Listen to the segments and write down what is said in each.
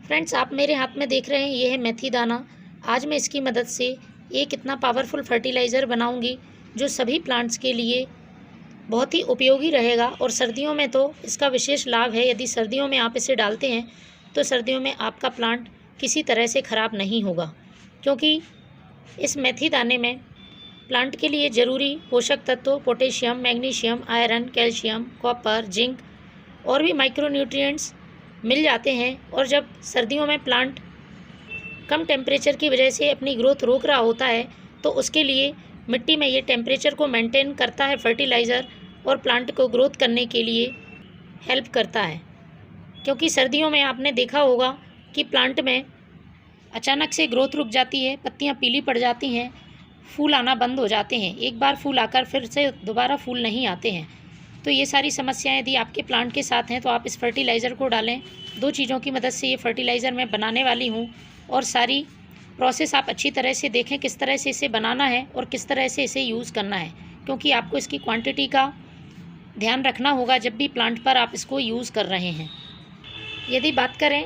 Friends, आप मेरे हाथ में देख रहे हैं, ये है मेथी दाना। आज मैं इसकी मदद से एक इतना पावरफुल फर्टिलाइज़र बनाऊंगी जो सभी प्लांट्स के लिए बहुत ही उपयोगी रहेगा। और सर्दियों में तो इसका विशेष लाभ है। यदि सर्दियों में आप इसे डालते हैं तो सर्दियों में आपका प्लांट किसी तरह से ख़राब नहीं होगा, क्योंकि इस मेथी दाने में प्लांट के लिए ज़रूरी पोषक तत्व potassium, magnesium, iron, calcium, copper, zinc और भी माइक्रोन्यूट्रिएंट्स मिल जाते हैं। और जब सर्दियों में प्लांट कम टेम्परेचर की वजह से अपनी ग्रोथ रोक रहा होता है तो उसके लिए मिट्टी में ये टेम्परेचर को मेंटेन करता है फर्टिलाइज़र, और प्लांट को ग्रोथ करने के लिए हेल्प करता है। क्योंकि सर्दियों में आपने देखा होगा कि प्लांट में अचानक से ग्रोथ रुक जाती है, पत्तियां पीली पड़ जाती हैं, फूल आना बंद हो जाते हैं। एक बार फूल आकर फिर से दोबारा फूल नहीं आते हैं। तो ये सारी समस्याएं यदि आपके प्लांट के साथ हैं तो आप इस फर्टिलाइज़र को डालें। 2 चीज़ों की मदद से ये फर्टिलाइज़र मैं बनाने वाली हूँ, और सारी प्रोसेस आप अच्छी तरह से देखें किस तरह से इसे बनाना है और किस तरह से इसे यूज़ करना है, क्योंकि आपको इसकी क्वांटिटी का ध्यान रखना होगा जब भी प्लांट पर आप इसको यूज़ कर रहे हैं। यदि बात करें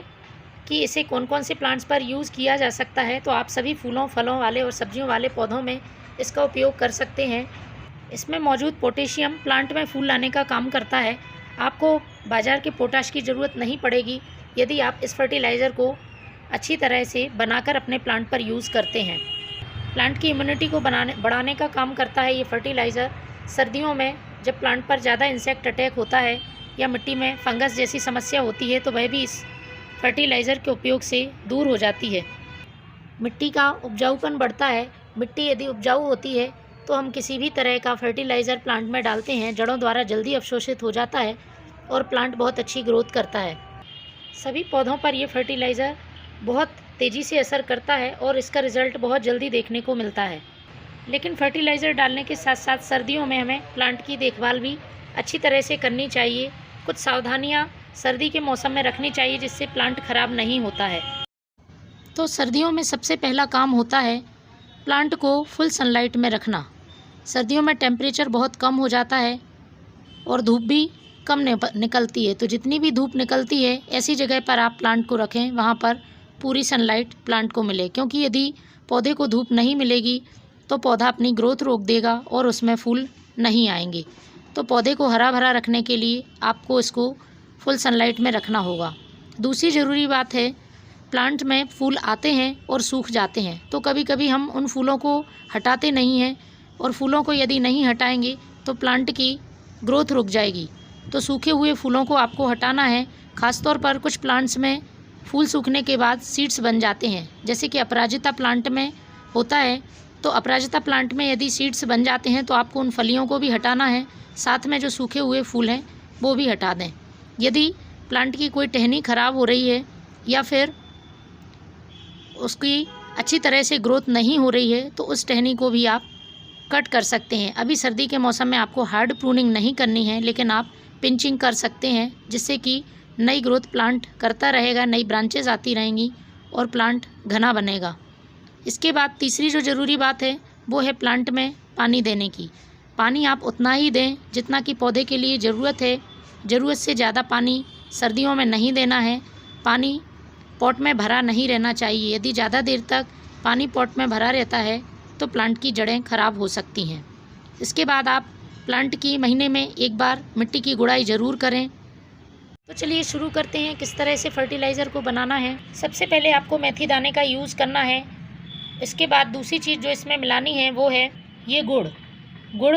कि इसे कौन कौन से प्लांट्स पर यूज़ किया जा सकता है, तो आप सभी फूलों, फलों वाले और सब्जियों वाले पौधों में इसका उपयोग कर सकते हैं। इसमें मौजूद पोटेशियम प्लांट में फूल लाने का काम करता है। आपको बाज़ार के पोटाश की ज़रूरत नहीं पड़ेगी यदि आप इस फर्टिलाइज़र को अच्छी तरह से बनाकर अपने प्लांट पर यूज़ करते हैं। प्लांट की इम्यूनिटी को बढ़ाने का काम करता है ये फर्टिलाइज़र। सर्दियों में जब प्लांट पर ज़्यादा इंसेक्ट अटैक होता है या मिट्टी में फंगस जैसी समस्या होती है तो वह भी इस फर्टिलाइज़र के उपयोग से दूर हो जाती है। मिट्टी का उपजाऊपन बढ़ता है। मिट्टी यदि उपजाऊ होती है तो हम किसी भी तरह का फर्टिलाइज़र प्लांट में डालते हैं, जड़ों द्वारा जल्दी अवशोषित हो जाता है और प्लांट बहुत अच्छी ग्रोथ करता है। सभी पौधों पर यह फर्टिलाइज़र बहुत तेज़ी से असर करता है और इसका रिज़ल्ट बहुत जल्दी देखने को मिलता है। लेकिन फर्टिलाइज़र डालने के साथ साथ सर्दियों में हमें प्लांट की देखभाल भी अच्छी तरह से करनी चाहिए। कुछ सावधानियाँ सर्दी के मौसम में रखनी चाहिए जिससे प्लांट ख़राब नहीं होता है। तो सर्दियों में सबसे पहला काम होता है प्लांट को फुल सनलाइट में रखना। सर्दियों में टेम्परेचर बहुत कम हो जाता है और धूप भी कम निकलती है, तो जितनी भी धूप निकलती है ऐसी जगह पर आप प्लांट को रखें वहाँ पर पूरी सनलाइट प्लांट को मिले। क्योंकि यदि पौधे को धूप नहीं मिलेगी तो पौधा अपनी ग्रोथ रोक देगा और उसमें फूल नहीं आएंगे। तो पौधे को हरा भरा रखने के लिए आपको इसको फुल सनलाइट में रखना होगा। दूसरी ज़रूरी बात है, प्लांट में फूल आते हैं और सूख जाते हैं, तो कभी कभी हम उन फूलों को हटाते नहीं हैं, और फूलों को यदि नहीं हटाएंगे तो प्लांट की ग्रोथ रुक जाएगी। तो सूखे हुए फूलों को आपको हटाना है। ख़ासतौर पर कुछ प्लांट्स में फूल सूखने के बाद सीड्स बन जाते हैं, जैसे कि अपराजिता प्लांट में होता है। तो अपराजिता प्लांट में यदि सीड्स बन जाते हैं तो आपको उन फलियों को भी हटाना है, साथ में जो सूखे हुए फूल हैं वो भी हटा दें। यदि प्लांट की कोई टहनी ख़राब हो रही है या फिर उसकी अच्छी तरह से ग्रोथ नहीं हो रही है तो उस टहनी को भी आप कट कर सकते हैं। अभी सर्दी के मौसम में आपको हार्ड प्रूनिंग नहीं करनी है, लेकिन आप पिंचिंग कर सकते हैं, जिससे कि नई ग्रोथ प्लांट करता रहेगा, नई ब्रांचेस आती रहेंगी और प्लांट घना बनेगा। इसके बाद तीसरी जो ज़रूरी बात है वो है प्लांट में पानी देने की। पानी आप उतना ही दें जितना कि पौधे के लिए ज़रूरत है। ज़रूरत से ज़्यादा पानी सर्दियों में नहीं देना है। पानी पॉट में भरा नहीं रहना चाहिए। यदि ज़्यादा देर तक पानी पॉट में भरा रहता है तो प्लांट की जड़ें खराब हो सकती हैं। इसके बाद आप प्लांट की महीने में एक बार मिट्टी की गुड़ाई ज़रूर करें। तो चलिए शुरू करते हैं किस तरह से फर्टिलाइज़र को बनाना है। सबसे पहले आपको मेथी दाने का यूज़ करना है। इसके बाद दूसरी चीज़ जो इसमें मिलानी है वो है ये गुड़। गुड़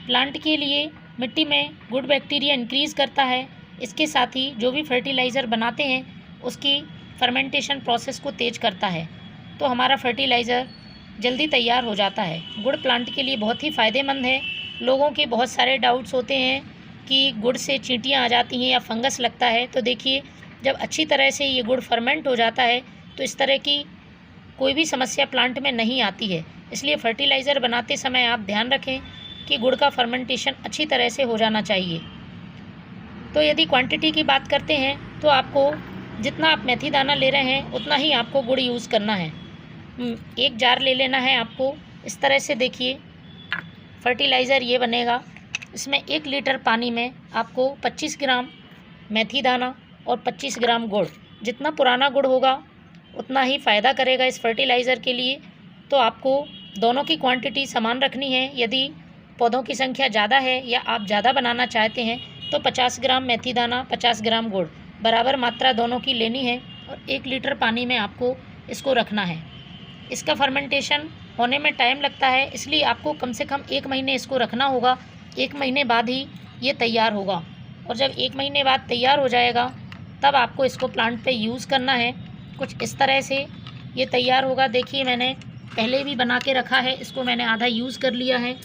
प्लांट के लिए मिट्टी में गुड बैक्टीरिया इंक्रीज़ करता है। इसके साथ ही जो भी फर्टिलाइज़र बनाते हैं उसकी फर्मेंटेशन प्रोसेस को तेज़ करता है, तो हमारा फर्टिलाइज़र जल्दी तैयार हो जाता है। गुड़ प्लांट के लिए बहुत ही फ़ायदेमंद है। लोगों के बहुत सारे डाउट्स होते हैं कि गुड़ से चींटियाँ आ जाती हैं या फंगस लगता है, तो देखिए जब अच्छी तरह से ये गुड़ फर्मेंट हो जाता है तो इस तरह की कोई भी समस्या प्लांट में नहीं आती है। इसलिए फर्टिलाइज़र बनाते समय आप ध्यान रखें कि गुड़ का फर्मेंटेशन अच्छी तरह से हो जाना चाहिए। तो यदि क्वांटिटी की बात करते हैं तो आपको जितना आप मेथी दाना ले रहे हैं उतना ही आपको गुड़ यूज़ करना है। एक जार ले लेना है आपको। इस तरह से देखिए फर्टिलाइज़र ये बनेगा। इसमें 1 लीटर पानी में आपको 25 ग्राम मेथी दाना और 25 ग्राम गुड़ जितना पुराना गुड़ होगा उतना ही फ़ायदा करेगा इस फर्टिलाइज़र के लिए। तो आपको दोनों की क्वांटिटी समान रखनी है। यदि पौधों की संख्या ज़्यादा है या आप ज़्यादा बनाना चाहते हैं तो 50 ग्राम मेथी दाना, 50 ग्राम गुड़, बराबर मात्रा दोनों की लेनी है और 1 लीटर पानी में आपको इसको रखना है। इसका फर्मेंटेशन होने में टाइम लगता है, इसलिए आपको कम से कम 1 महीने इसको रखना होगा। 1 महीने बाद ही ये तैयार होगा और जब 1 महीने बाद तैयार हो जाएगा तब आपको इसको प्लांट पे यूज़ करना है। कुछ इस तरह से ये तैयार होगा। देखिए मैंने पहले भी बना के रखा है, इसको मैंने आधा यूज़ कर लिया है।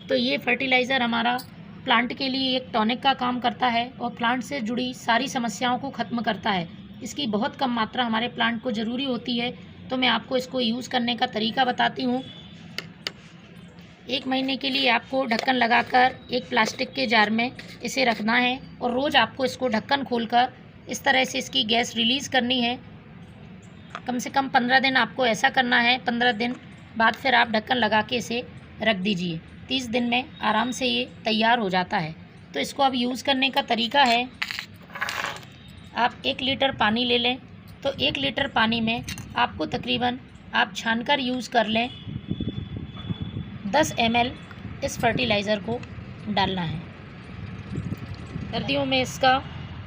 तो ये फर्टिलाइज़र हमारा प्लांट के लिए एक टॉनिक का काम करता है और प्लांट से जुड़ी सारी समस्याओं को ख़त्म करता है। इसकी बहुत कम मात्रा हमारे प्लांट को ज़रूरी होती है, तो मैं आपको इसको यूज़ करने का तरीका बताती हूँ। 1 महीने के लिए आपको ढक्कन लगाकर एक प्लास्टिक के जार में इसे रखना है और रोज़ आपको इसको ढक्कन खोलकर इस तरह से इसकी गैस रिलीज़ करनी है। कम से कम 15 दिन आपको ऐसा करना है। 15 दिन बाद फिर आप ढक्कन लगा के इसे रख दीजिए। 30 दिन में आराम से ये तैयार हो जाता है। तो इसको अब यूज़ करने का तरीका है, आप 1 लीटर पानी ले लें। तो 1 लीटर पानी में आपको तकरीबन, आप छानकर यूज़ कर लें, 10 ml इस फर्टिलाइज़र को डालना है। सर्दियों में इसका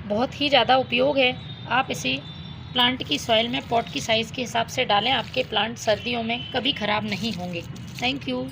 बहुत ही ज़्यादा उपयोग है। आप इसे प्लांट की सॉइल में पॉट की साइज़ के हिसाब से डालें। आपके प्लांट सर्दियों में कभी ख़राब नहीं होंगे। Thank you.